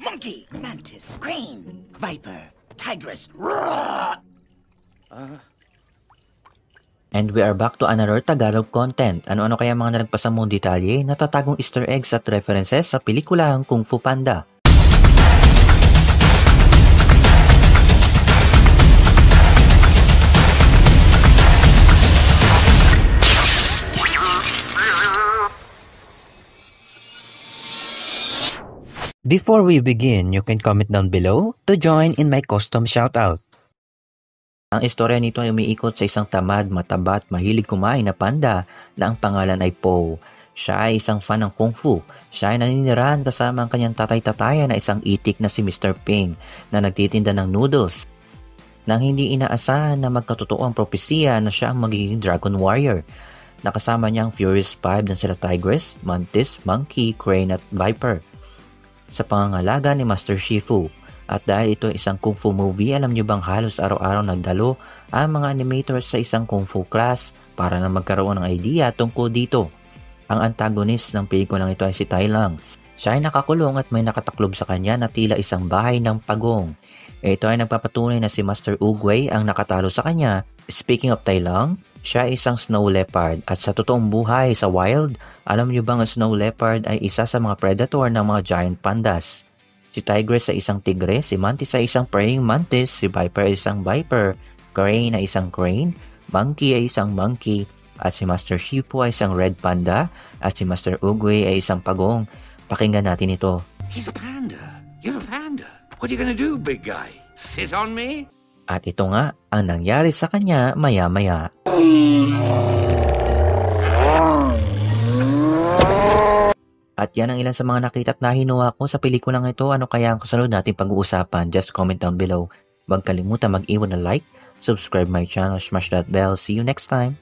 Monkey, mantis, crane, viper, tigress. And we are back to another Tagalog content. Ano-ano kaya mga nalagpasan mong detalye, natatagong Easter eggs at references sa pelikulang Kung Fu Panda? Before we begin, you can comment down below to join in my custom shoutout. Ang istorya nito ay umiikot sa isang tamad, mataba at mahilig kumain na panda na ang pangalan ay Po. Siya ay isang fan ng Kung Fu. Siya ay naninirahan kasama ang kanyang tatay-tataya na isang itik na si Mr. Ping na nagtitinda ng noodles. Nang hindi inaasahan na magkatotoo ang propesiya na siya ang magiging Dragon Warrior. Nakasama niya ang Furious 5 na sila Tigress, Mantis, Monkey, Crane at Viper sa pangangalaga ni Master Shifu. At dahil ito ay isang Kung Fu movie, alam nyo bang halos araw-araw nagdalo ang mga animators sa isang Kung Fu class para na magkaroon ng idea tungkol dito. Ang antagonist ng pelikulang ito ay si Tai Lung. Siya ay nakakulong at may nakataklob sa kanya na tila isang bahay ng pagong. Ito ay nagpapatunay na si Master Oogway ang nakatalo sa kanya. Speaking of Tai Lung, siya ay isang snow leopard at sa totoong buhay sa wild, alam niyo bang ang snow leopard ay isa sa mga predator ng mga giant pandas? Si Tigress ay isang tigre, si Mantis ay isang praying mantis, si Viper ay isang viper, Crane ay isang crane, Monkey ay isang monkey, at si Master Shifu ay isang red panda, at si Master Oogway ay isang pagong. Pakinggan natin ito. He's a panda. You're a panda. What are you gonna do, big guy? Sit on me? At ito nga ang nangyari sa kanya maya-maya. At yan ang ilan sa mga nakita at nahinuha ko sa pelikulang ito. Ano kaya ang kasunod natin pag-uusapan? Just comment down below. Huwag kalimutan mag-iwan ng like, subscribe my channel, smash that bell. See you next time.